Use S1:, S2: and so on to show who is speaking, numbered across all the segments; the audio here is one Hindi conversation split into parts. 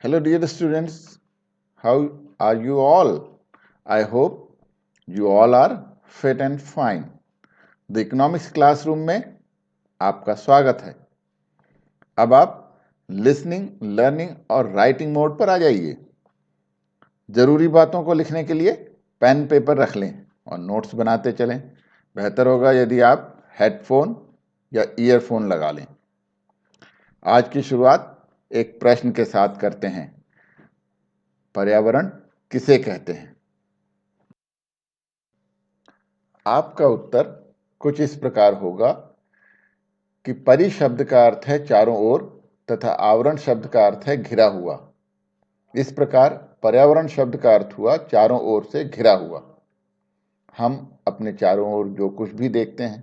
S1: Hello, dear students. How are you all? I hope you all are fit and fine. The economics classroom में आपका स्वागत है। अब आप लिसनिंग, लर्निंग और राइटिंग मोड पर आ जाइए। जरूरी बातों को लिखने के लिए पेन पेपर रख लें और नोट्स बनाते चलें। बेहतर होगा यदि आप हेडफोन या ईयरफोन लगा लें। आज की शुरुआत एक प्रश्न के साथ करते हैं। पर्यावरण किसे कहते हैं? आपका उत्तर कुछ इस प्रकार होगा कि परि शब्द का अर्थ है चारों ओर तथा आवरण शब्द का अर्थ है घिरा हुआ। इस प्रकार पर्यावरण शब्द का अर्थ हुआ चारों ओर से घिरा हुआ। हम अपने चारों ओर जो कुछ भी देखते हैं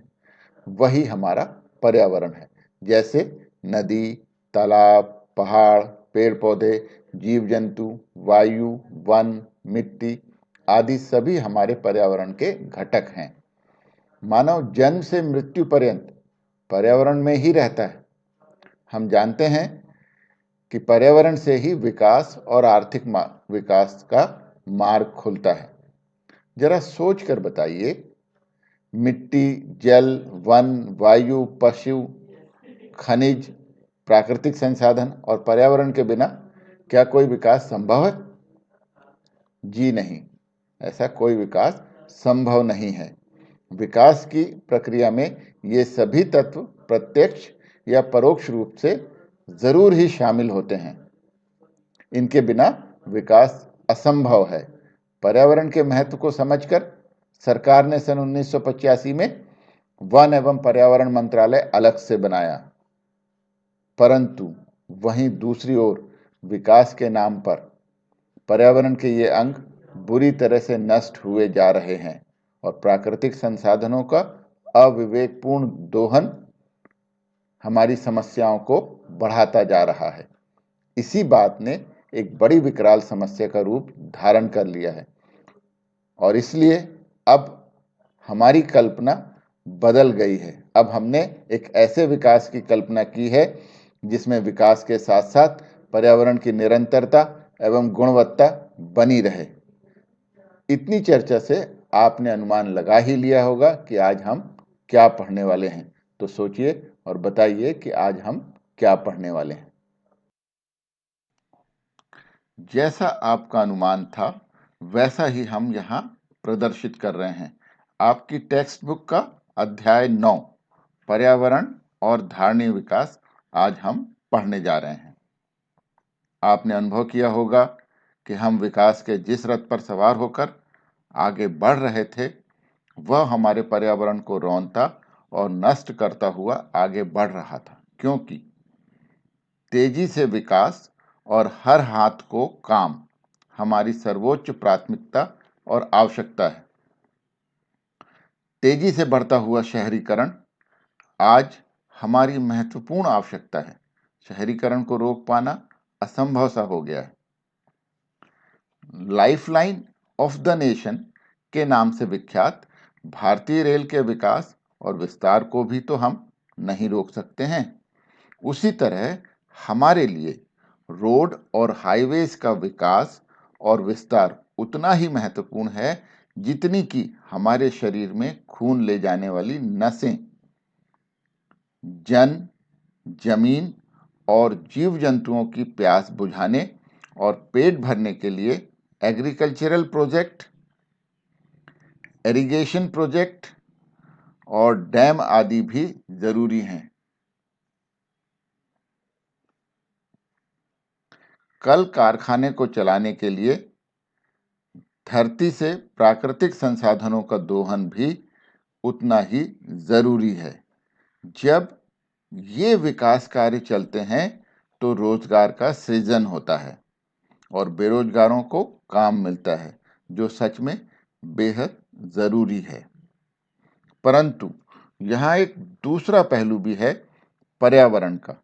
S1: वही हमारा पर्यावरण है। जैसे नदी, तालाब, पहाड़, पेड़ पौधे, जीव जंतु, वायु, वन, मिट्टी आदि सभी हमारे पर्यावरण के घटक हैं। मानव जन्म से मृत्यु पर्यंत पर्यावरण में ही रहता है। हम जानते हैं कि पर्यावरण से ही विकास और आर्थिक विकास का मार्ग खुलता है। जरा सोच कर बताइए, मिट्टी, जल, वन, वायु, पशु, खनिज, प्राकृतिक संसाधन और पर्यावरण के बिना क्या कोई विकास संभव है? जी नहीं, ऐसा कोई विकास संभव नहीं है। विकास की प्रक्रिया में ये सभी तत्व प्रत्यक्ष या परोक्ष रूप से जरूर ही शामिल होते हैं। इनके बिना विकास असंभव है। पर्यावरण के महत्व को समझकर सरकार ने सन 1985 में वन एवं पर्यावरण मंत्रालय अलग से बनाया। परंतु वहीं दूसरी ओर विकास के नाम पर पर्यावरण के ये अंग बुरी तरह से नष्ट हुए जा रहे हैं और प्राकृतिक संसाधनों का अविवेकपूर्ण दोहन हमारी समस्याओं को बढ़ाता जा रहा है। इसी बात ने एक बड़ी विकराल समस्या का रूप धारण कर लिया है और इसलिए अब हमारी कल्पना बदल गई है। अब हमने एक ऐसे विकास की कल्पना की है जिसमें विकास के साथ साथ पर्यावरण की निरंतरता एवं गुणवत्ता बनी रहे। इतनी चर्चा से आपने अनुमान लगा ही लिया होगा कि आज हम क्या पढ़ने वाले हैं। तो सोचिए और बताइए कि आज हम क्या पढ़ने वाले हैं। जैसा आपका अनुमान था वैसा ही हम यहाँ प्रदर्शित कर रहे हैं। आपकी टेक्स्ट बुक का अध्याय 9 पर्यावरण और धारणीय विकास आज हम पढ़ने जा रहे हैं। आपने अनुभव किया होगा कि हम विकास के जिस रथ पर सवार होकर आगे बढ़ रहे थे वह हमारे पर्यावरण को रौंदता और नष्ट करता हुआ आगे बढ़ रहा था, क्योंकि तेजी से विकास और हर हाथ को काम हमारी सर्वोच्च प्राथमिकता और आवश्यकता है। तेजी से बढ़ता हुआ शहरीकरण आज हमारी महत्वपूर्ण आवश्यकता है। शहरीकरण को रोक पाना असंभव सा हो गया है। लाइफलाइन ऑफ द नेशन के नाम से विख्यात भारतीय रेल के विकास और विस्तार को भी तो हम नहीं रोक सकते हैं। उसी तरह हमारे लिए रोड और हाईवेज का विकास और विस्तार उतना ही महत्वपूर्ण है जितनी कि हमारे शरीर में खून ले जाने वाली नसें। जमीन और जीव जंतुओं की प्यास बुझाने और पेट भरने के लिए एग्रीकल्चरल प्रोजेक्ट, इरिगेशन प्रोजेक्ट और डैम आदि भी जरूरी हैं। कल कारखाने को चलाने के लिए धरती से प्राकृतिक संसाधनों का दोहन भी उतना ही जरूरी है। जब ये विकास कार्य चलते हैं तो रोजगार का सृजन होता है और बेरोजगारों को काम मिलता है, जो सच में बेहद जरूरी है। परंतु यहाँ एक दूसरा पहलू भी है पर्यावरण का।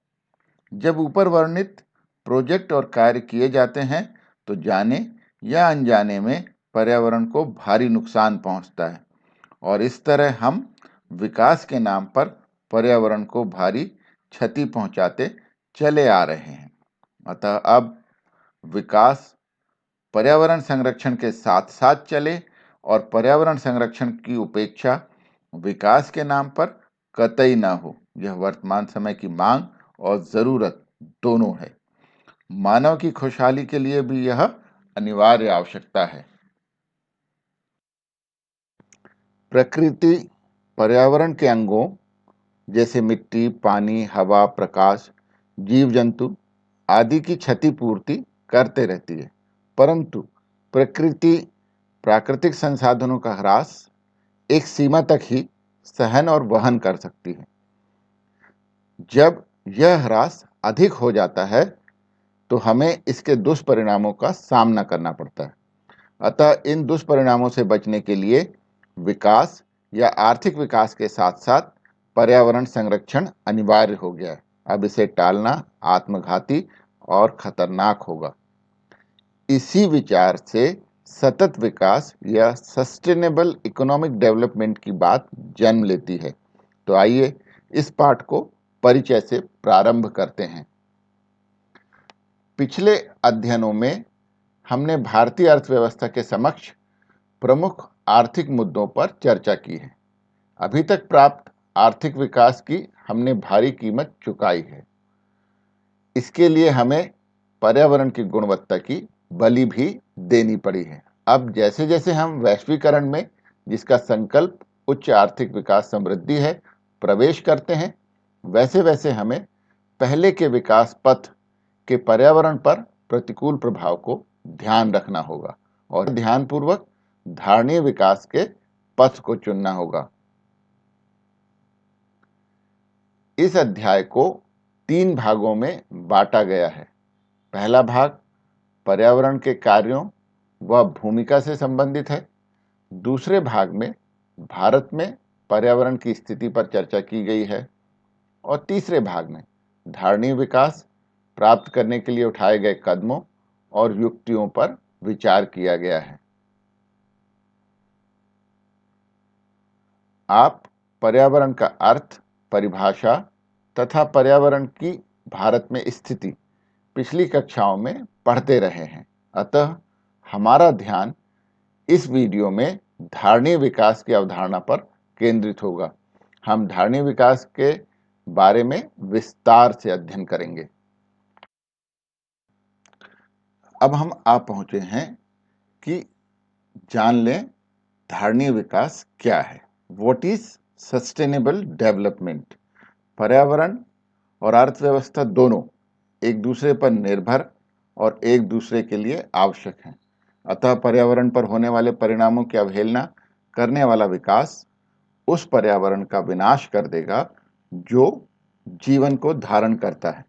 S1: जब ऊपर वर्णित प्रोजेक्ट और कार्य किए जाते हैं तो जाने या अनजाने में पर्यावरण को भारी नुकसान पहुंचता है और इस तरह हम विकास के नाम पर पर्यावरण को भारी क्षति पहुंचाते चले आ रहे हैं। अतः अब विकास पर्यावरण संरक्षण के साथ साथ चले और पर्यावरण संरक्षण की उपेक्षा विकास के नाम पर कतई ना हो। यह वर्तमान समय की मांग और जरूरत दोनों है। मानव की खुशहाली के लिए भी यह अनिवार्य आवश्यकता है। प्रकृति पर्यावरण के अंगों जैसे मिट्टी, पानी, हवा, प्रकाश, जीव जंतु आदि की क्षतिपूर्ति करते रहती है, परंतु प्रकृति प्राकृतिक संसाधनों का ह्रास एक सीमा तक ही सहन और वहन कर सकती है। जब यह ह्रास अधिक हो जाता है तो हमें इसके दुष्परिणामों का सामना करना पड़ता है। अतः इन दुष्परिणामों से बचने के लिए विकास या आर्थिक विकास के साथ साथ पर्यावरण संरक्षण अनिवार्य हो गया है। अब इसे टालना आत्मघाती और खतरनाक होगा। इसी विचार से सतत विकास या सस्टेनेबल इकोनॉमिक डेवलपमेंट की बात जन्म लेती है। तो आइए इस पाठ को परिचय से प्रारंभ करते हैं। पिछले अध्ययनों में हमने भारतीय अर्थव्यवस्था के समक्ष प्रमुख आर्थिक मुद्दों पर चर्चा की है। अभी तक प्राप्त आर्थिक विकास की हमने भारी कीमत चुकाई है। इसके लिए हमें पर्यावरण की गुणवत्ता की बलि भी देनी पड़ी है। अब जैसे जैसे हम वैश्वीकरण में, जिसका संकल्प उच्च आर्थिक विकास समृद्धि है, प्रवेश करते हैं, वैसे वैसे हमें पहले के विकास पथ के पर्यावरण पर प्रतिकूल प्रभाव को ध्यान रखना होगा और ध्यानपूर्वक धारणीय विकास के पथ को चुनना होगा। इस अध्याय को 3 भागों में बांटा गया है। पहला भाग पर्यावरण के कार्यों व भूमिका से संबंधित है। दूसरे भाग में भारत में पर्यावरण की स्थिति पर चर्चा की गई है और तीसरे भाग में धारणीय विकास प्राप्त करने के लिए उठाए गए कदमों और युक्तियों पर विचार किया गया है। आप पर्यावरण का अर्थ, परिभाषा तथा पर्यावरण की भारत में स्थिति पिछली कक्षाओं में पढ़ते रहे हैं। अतः हमारा ध्यान इस वीडियो में धारणीय विकास की अवधारणा पर केंद्रित होगा। हम धारणीय विकास के बारे में विस्तार से अध्ययन करेंगे। अब हम आ पहुंचे हैं कि जान लें धारणीय विकास क्या है। What is sustainable development? पर्यावरण और अर्थव्यवस्था दोनों एक दूसरे पर निर्भर और एक दूसरे के लिए आवश्यक हैं। अतः पर्यावरण पर होने वाले परिणामों की अवहेलना करने वाला विकास उस पर्यावरण का विनाश कर देगा जो जीवन को धारण करता है।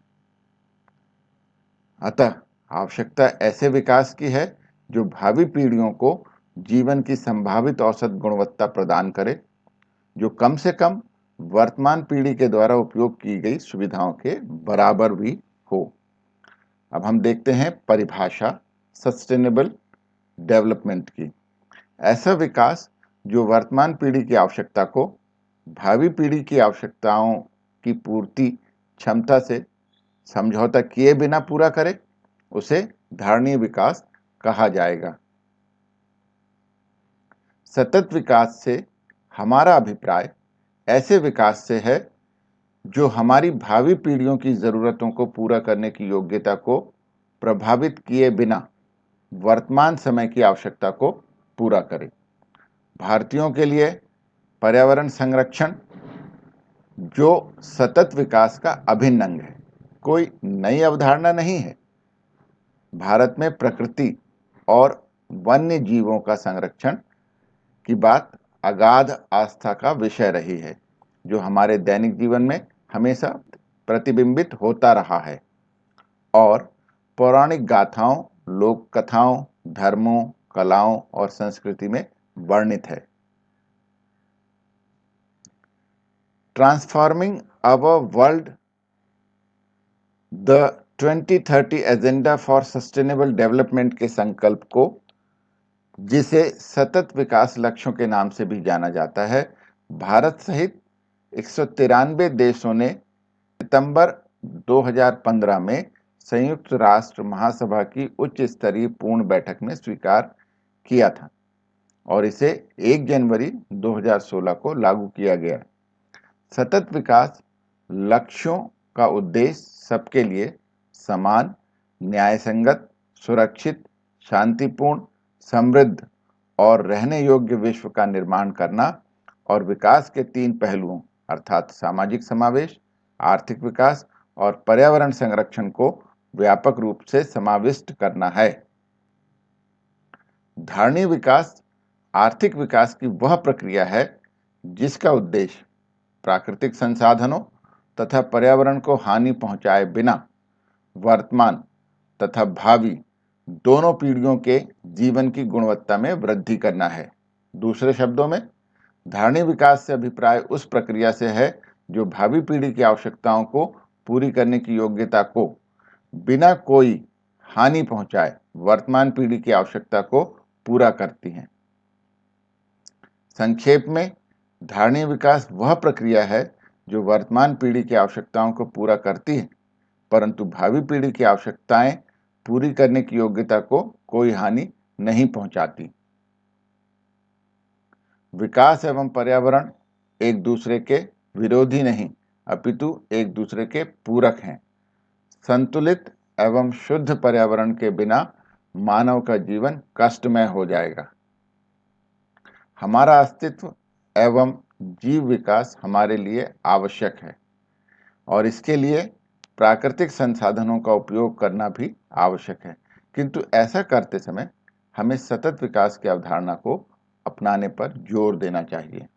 S1: अतः आवश्यकता ऐसे विकास की है जो भावी पीढ़ियों को जीवन की संभावित औसत गुणवत्ता प्रदान करे, जो कम से कम वर्तमान पीढ़ी के द्वारा उपयोग की गई सुविधाओं के बराबर भी हो। अब हम देखते हैं परिभाषा सस्टेनेबल डेवलपमेंट की। ऐसा विकास जो वर्तमान पीढ़ी की आवश्यकता को भावी पीढ़ी की आवश्यकताओं की पूर्ति क्षमता से समझौता किए बिना पूरा करे, उसे धारणीय विकास कहा जाएगा। सतत विकास से हमारा अभिप्राय ऐसे विकास से है जो हमारी भावी पीढ़ियों की जरूरतों को पूरा करने की योग्यता को प्रभावित किए बिना वर्तमान समय की आवश्यकता को पूरा करे। भारतीयों के लिए पर्यावरण संरक्षण जो सतत विकास का अभिन्न अंग है, कोई नई अवधारणा नहीं है। भारत में प्रकृति और वन्य जीवों का संरक्षण की बात अगाध आस्था का विषय रही है, जो हमारे दैनिक जीवन में हमेशा प्रतिबिंबित होता रहा है और पौराणिक गाथाओं, लोक कथाओं, धर्मों, कलाओं और संस्कृति में वर्णित है। Transforming our world, the 2030 agenda for sustainable development के संकल्प को, जिसे सतत विकास लक्ष्यों के नाम से भी जाना जाता है, भारत सहित 193 देशों ने सितंबर 2015 में संयुक्त राष्ट्र महासभा की उच्च स्तरीय पूर्ण बैठक में स्वीकार किया था और इसे 1 जनवरी 2016 को लागू किया गया। सतत विकास लक्ष्यों का उद्देश्य सबके लिए समान, न्यायसंगत, सुरक्षित, शांतिपूर्ण, समृद्ध और रहने योग्य विश्व का निर्माण करना और विकास के 3 पहलुओं अर्थात सामाजिक समावेश, आर्थिक विकास और पर्यावरण संरक्षण को व्यापक रूप से समाविष्ट करना है। धारणीय विकास आर्थिक विकास की वह प्रक्रिया है जिसका उद्देश्य प्राकृतिक संसाधनों तथा पर्यावरण को हानि पहुंचाए बिना वर्तमान तथा भावी दोनों पीढ़ियों के जीवन की गुणवत्ता में वृद्धि करना है। दूसरे शब्दों में, धारणीय विकास से अभिप्राय उस प्रक्रिया से है जो भावी पीढ़ी की आवश्यकताओं को पूरी करने की योग्यता को बिना कोई हानि पहुंचाए वर्तमान पीढ़ी की आवश्यकता को पूरा करती हैं। संक्षेप में, धारणीय विकास वह प्रक्रिया है जो वर्तमान पीढ़ी की आवश्यकताओं को पूरा करती है, परंतु भावी पीढ़ी की आवश्यकताएं पूरी करने की योग्यता को कोई हानि नहीं पहुंचाती। विकास एवं पर्यावरण एक दूसरे के विरोधी नहीं, अपितु एक दूसरे के पूरक हैं। संतुलित एवं शुद्ध पर्यावरण के बिना मानव का जीवन कष्टमय हो जाएगा। हमारा अस्तित्व एवं जीव विकास हमारे लिए आवश्यक है और इसके लिए प्राकृतिक संसाधनों का उपयोग करना भी आवश्यक है, किंतु ऐसा करते समय हमें सतत विकास की अवधारणा को अपनाने पर जोर देना चाहिए।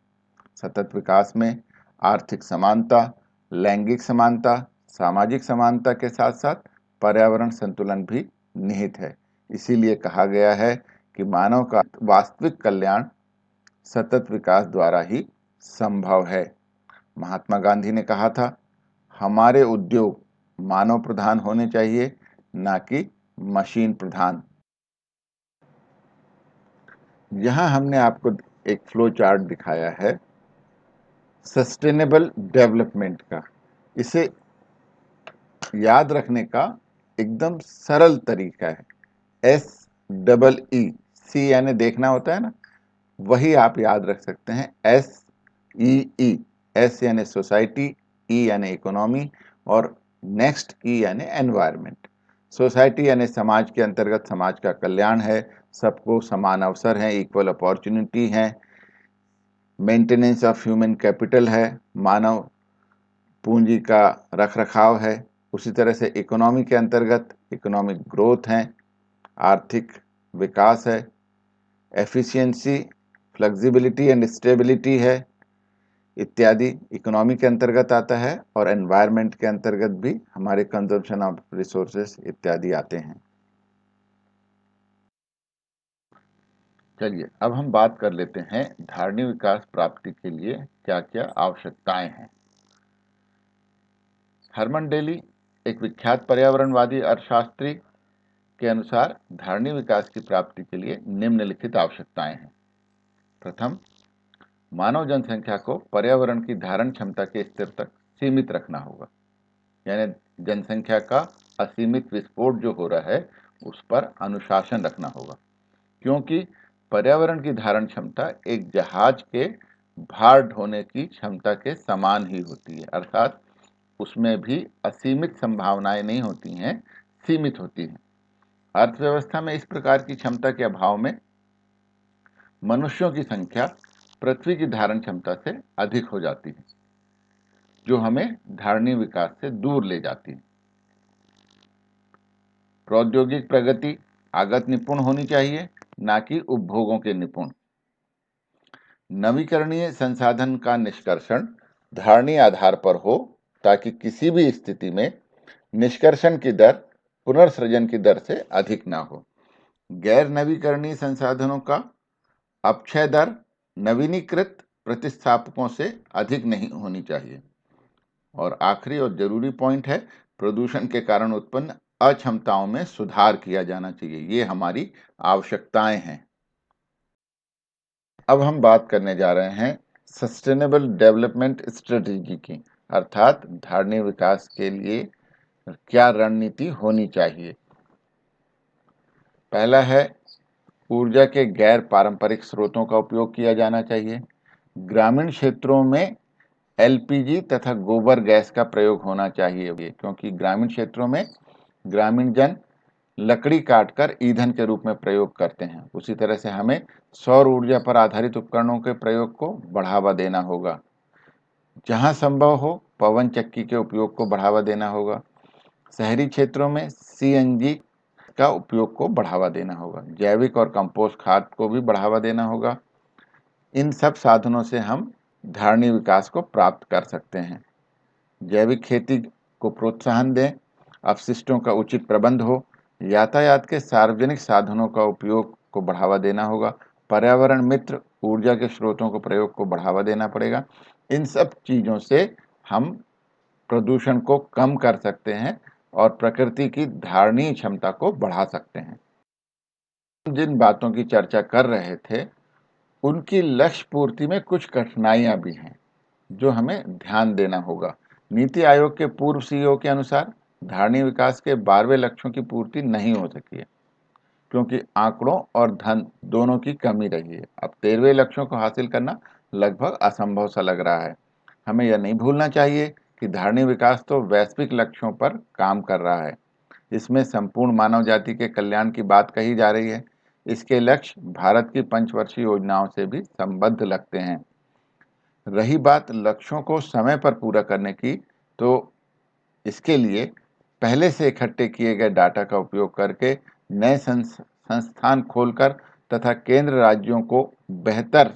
S1: सतत विकास में आर्थिक समानता, लैंगिक समानता, सामाजिक समानता के साथ साथ पर्यावरण संतुलन भी निहित है। इसीलिए कहा गया है कि मानव का वास्तविक कल्याण सतत विकास द्वारा ही संभव है। महात्मा गांधी ने कहा था, हमारे उद्योग मानव प्रधान होने चाहिए, ना कि मशीन प्रधान। यहां हमने आपको एक फ्लो चार्ट दिखाया है सस्टेनेबल डेवलपमेंट का। इसे याद रखने का एकदम सरल तरीका है। SEE, सी यानी देखना होता है ना, वही आप याद रख सकते हैं। SEE, S यानी सोसाइटी, E यानी इकोनॉमी और नेक्स्ट E यानी एनवायरनमेंट। सोसाइटी यानी समाज के अंतर्गत समाज का कल्याण है, सबको समान अवसर हैं, इक्वल अपॉर्चुनिटी है। मेंटेनेंस ऑफ ह्यूमन कैपिटल है, मानव पूंजी का रखरखाव है। उसी तरह से इकोनॉमी के अंतर्गत इकोनॉमिक ग्रोथ है, आर्थिक विकास है। एफिशिएंसी, फ्लेक्सिबिलिटी एंड स्टेबिलिटी है इत्यादि इकोनॉमी के अंतर्गत आता है और एनवायरनमेंट के अंतर्गत भी हमारे कंजम्पशन ऑफ रिसोर्सेस इत्यादि आते हैं। चलिए अब हम बात कर लेते हैं धारणीय विकास प्राप्ति के लिए क्या क्या आवश्यकताएं हैं। हरमन डेली, एक विख्यात पर्यावरणवादी अर्थशास्त्री के अनुसार धारणीय विकास की प्राप्ति के लिए निम्नलिखित आवश्यकताएं हैं। प्रथम, मानव जनसंख्या को पर्यावरण की धारण क्षमता के स्तर तक सीमित रखना होगा, यानी जनसंख्या का असीमित विस्फोट जो हो रहा है उस पर अनुशासन रखना होगा, क्योंकि पर्यावरण की धारण क्षमता एक जहाज के भार ढोने की क्षमता के समान ही होती है, अर्थात उसमें भी असीमित संभावनाएं नहीं होती हैं, सीमित होती हैं। अर्थव्यवस्था में इस प्रकार की क्षमता के अभाव में मनुष्यों की संख्या पृथ्वी की धारण क्षमता से अधिक हो जाती है, जो हमें धारणीय विकास से दूर ले जाती है। प्रौद्योगिक प्रगति आगत निपुण होनी चाहिए, ना कि उपभोगों के निपुण। नवीकरणीय संसाधन का निष्कर्षण धारणीय आधार पर हो, ताकि किसी भी स्थिति में निष्कर्षण की दर पुनर्सृजन की दर से अधिक ना हो। गैर नवीकरणीय संसाधनों का अपक्षय दर नवीनीकृत प्रतिस्थापकों से अधिक नहीं होनी चाहिए। और आखिरी और जरूरी पॉइंट है, प्रदूषण के कारण उत्पन्न अक्षमताओं में सुधार किया जाना चाहिए। ये हमारी आवश्यकताएं हैं। अब हम बात करने जा रहे हैं सस्टेनेबल डेवलपमेंट स्ट्रेटजी की, अर्थात धारणीय विकास के लिए क्या रणनीति होनी चाहिए। पहला है, ऊर्जा के गैर पारंपरिक स्रोतों का उपयोग किया जाना चाहिए। ग्रामीण क्षेत्रों में एलपीजी तथा गोबर गैस का प्रयोग होना चाहिए, क्योंकि ग्रामीण क्षेत्रों में ग्रामीण जन लकड़ी काटकर ईंधन के रूप में प्रयोग करते हैं। उसी तरह से हमें सौर ऊर्जा पर आधारित उपकरणों के प्रयोग को बढ़ावा देना होगा। जहां संभव हो पवन चक्की के उपयोग को बढ़ावा देना होगा। शहरी क्षेत्रों में सीएनजी का उपयोग को बढ़ावा देना होगा। जैविक और कंपोस्ट खाद को भी बढ़ावा देना होगा। इन सब साधनों से हम धारणीय विकास को प्राप्त कर सकते हैं। जैविक खेती को प्रोत्साहन दें, अपशिष्टों का उचित प्रबंध हो, यातायात के सार्वजनिक साधनों का उपयोग को बढ़ावा देना होगा, पर्यावरण मित्र ऊर्जा के स्रोतों को प्रयोग को बढ़ावा देना पड़ेगा। इन सब चीज़ों से हम प्रदूषण को कम कर सकते हैं और प्रकृति की धारणीय क्षमता को बढ़ा सकते हैं। जिन बातों की चर्चा कर रहे थे उनकी लक्ष्य पूर्ति में कुछ कठिनाइयां भी हैं जो हमें ध्यान देना होगा। नीति आयोग के पूर्व सीईओ के अनुसार धारणीय विकास के 12वें लक्ष्यों की पूर्ति नहीं हो सकी है, क्योंकि आंकड़ों और धन दोनों की कमी रही है। अब 13वें लक्ष्यों को हासिल करना लगभग असंभव सा लग रहा है। हमें यह नहीं भूलना चाहिए कि धारणीय विकास तो वैश्विक लक्ष्यों पर काम कर रहा है। इसमें संपूर्ण मानव जाति के कल्याण की बात कही जा रही है। इसके लक्ष्य भारत की पंचवर्षीय योजनाओं से भी संबद्ध लगते हैं। रही बात लक्ष्यों को समय पर पूरा करने की, तो इसके लिए पहले से इकट्ठे किए गए डाटा का उपयोग करके नए संस्थान खोलकर तथा केंद्र राज्यों को बेहतर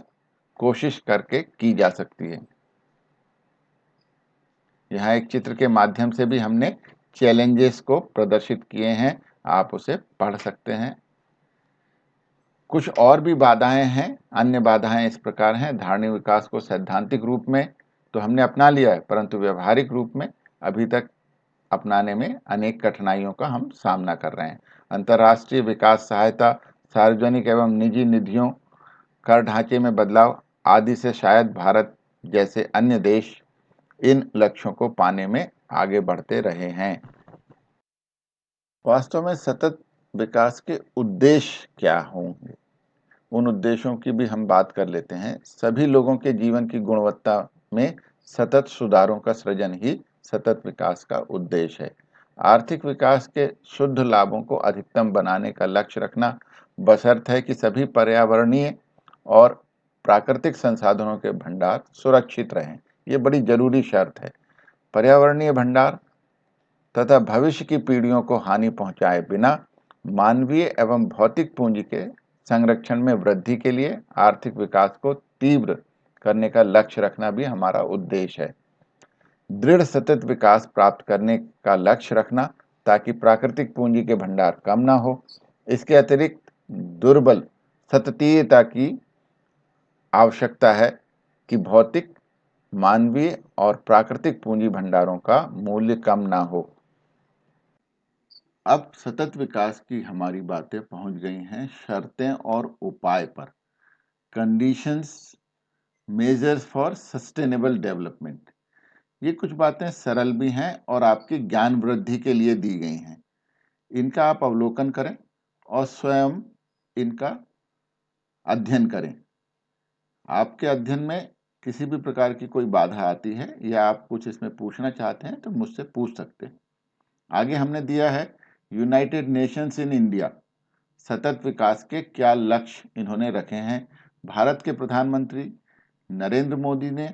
S1: कोशिश करके की जा सकती है। यहाँ एक चित्र के माध्यम से भी हमने चैलेंजेस को प्रदर्शित किए हैं, आप उसे पढ़ सकते हैं। कुछ और भी बाधाएं हैं। अन्य बाधाएं इस प्रकार हैं, धारणीय विकास को सैद्धांतिक रूप में तो हमने अपना लिया है, परंतु व्यवहारिक रूप में अभी तक अपनाने में अनेक कठिनाइयों का हम सामना कर रहे हैं। अंतर्राष्ट्रीय विकास सहायता, सार्वजनिक एवं निजी निधियों, कर ढांचे में बदलाव आदि से शायद भारत जैसे अन्य देश इन लक्ष्यों को पाने में आगे बढ़ते रहे हैं। वास्तव में सतत विकास के उद्देश्य क्या होंगे, उन उद्देश्यों की भी हम बात कर लेते हैं। सभी लोगों के जीवन की गुणवत्ता में सतत सुधारों का सृजन ही सतत विकास का उद्देश्य है। आर्थिक विकास के शुद्ध लाभों को अधिकतम बनाने का लक्ष्य रखना, बशर्ते है कि सभी पर्यावरणीय और प्राकृतिक संसाधनों के भंडार सुरक्षित रहें। ये बड़ी जरूरी शर्त है। पर्यावरणीय भंडार तथा भविष्य की पीढ़ियों को हानि पहुंचाए बिना मानवीय एवं भौतिक पूंजी के संरक्षण में वृद्धि के लिए आर्थिक विकास को तीव्र करने का लक्ष्य रखना भी हमारा उद्देश्य है। दृढ़ सतत विकास प्राप्त करने का लक्ष्य रखना ताकि प्राकृतिक पूंजी के भंडार कम ना हो। इसके अतिरिक्त दुर्बल सततीयता की आवश्यकता है कि भौतिक, मानवीय और प्राकृतिक पूंजी भंडारों का मूल्य कम ना हो। अब सतत विकास की हमारी बातें पहुंच गई हैं शर्तें और उपाय पर। Conditions, measures for sustainable development. ये कुछ बातें सरल भी हैं और आपकी ज्ञान वृद्धि के लिए दी गई हैं। इनका आप अवलोकन करें और स्वयं इनका अध्ययन करें। आपके अध्ययन में किसी भी प्रकार की कोई बाधा आती है या आप कुछ इसमें पूछना चाहते हैं तो मुझसे पूछ सकते हैं। आगे हमने दिया है यूनाइटेड नेशंस इन इंडिया, सतत विकास के क्या लक्ष्य इन्होंने रखे हैं। भारत के प्रधानमंत्री नरेंद्र मोदी ने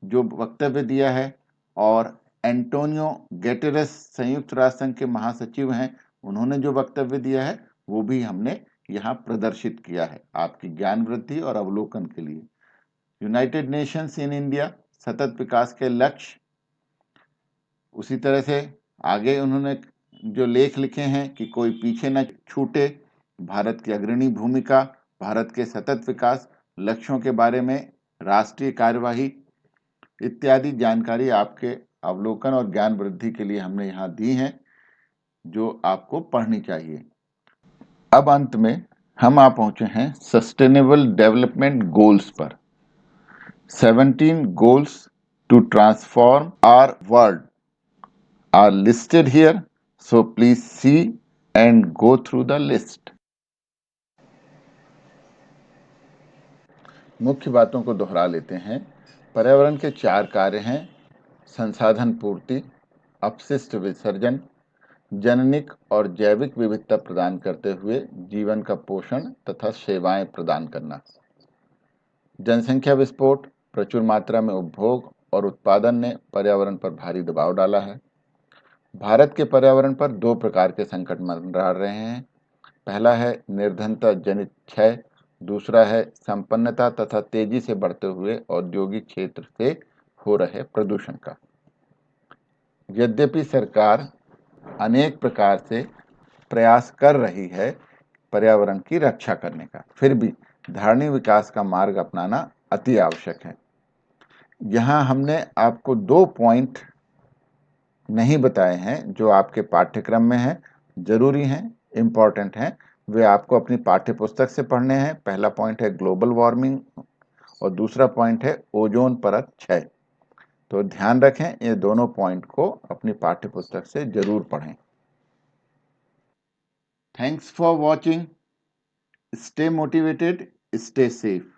S1: जो वक्तव्य दिया है और एंटोनियो गुटेरेस संयुक्त राष्ट्र संघ के महासचिव हैं, उन्होंने जो वक्तव्य दिया है वो भी हमने यहाँ प्रदर्शित किया है आपकी ज्ञान वृद्धि और अवलोकन के लिए। यूनाइटेड नेशंस इन इंडिया, सतत विकास के लक्ष्य। उसी तरह से आगे उन्होंने जो लेख लिखे हैं कि कोई पीछे न छूटे, भारत की अग्रणी भूमिका, भारत के सतत विकास लक्ष्यों के बारे में राष्ट्रीय कार्यवाही इत्यादि जानकारी आपके अवलोकन और ज्ञान वृद्धि के लिए हमने यहाँ दी है, जो आपको पढ़नी चाहिए। अब अंत में हम आ पहुंचे हैं सस्टेनेबल डेवलपमेंट गोल्स पर। 17 goals to transform our world are listed here. So please see and go through the list. मुख्य बातों को दोहरा लेते हैं। पर्यावरण के 4 कार्य हैं: संसाधन पूर्ति, अपशिष्ट विसर्जन, जननिक और जैविक विविधता प्रदान करते हुए जीवन का पोषण तथा सेवाएं प्रदान करना। जनसंख्या विस्फोट, प्रचुर मात्रा में उपभोग और उत्पादन ने पर्यावरण पर भारी दबाव डाला है। भारत के पर्यावरण पर 2 प्रकार के संकट मंडरा रहे हैं। पहला है निर्धनता जनित क्षय, दूसरा है संपन्नता तथा तेजी से बढ़ते हुए औद्योगिक क्षेत्र से हो रहे प्रदूषण का। यद्यपि सरकार अनेक प्रकार से प्रयास कर रही है पर्यावरण की रक्षा करने का, फिर भी धारणीय विकास का मार्ग अपनाना अति आवश्यक है। यहाँ हमने आपको 2 पॉइंट नहीं बताए हैं जो आपके पाठ्यक्रम में हैं, जरूरी हैं, इंपॉर्टेंट हैं, वे आपको अपनी पाठ्य पुस्तक से पढ़ने हैं। पहला पॉइंट है ग्लोबल वार्मिंग और दूसरा पॉइंट है ओजोन परत क्षय। तो ध्यान रखें, ये दोनों पॉइंट को अपनी पाठ्य पुस्तक से जरूर पढ़ें। Thanks for watching. Stay motivated, stay safe.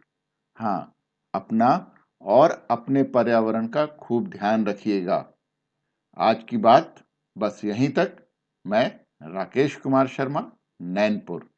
S1: हाँ, अपना और अपने पर्यावरण का खूब ध्यान रखिएगा। आज की बात बस यहीं तक। मैं राकेश कुमार शर्मा, नैनपुर।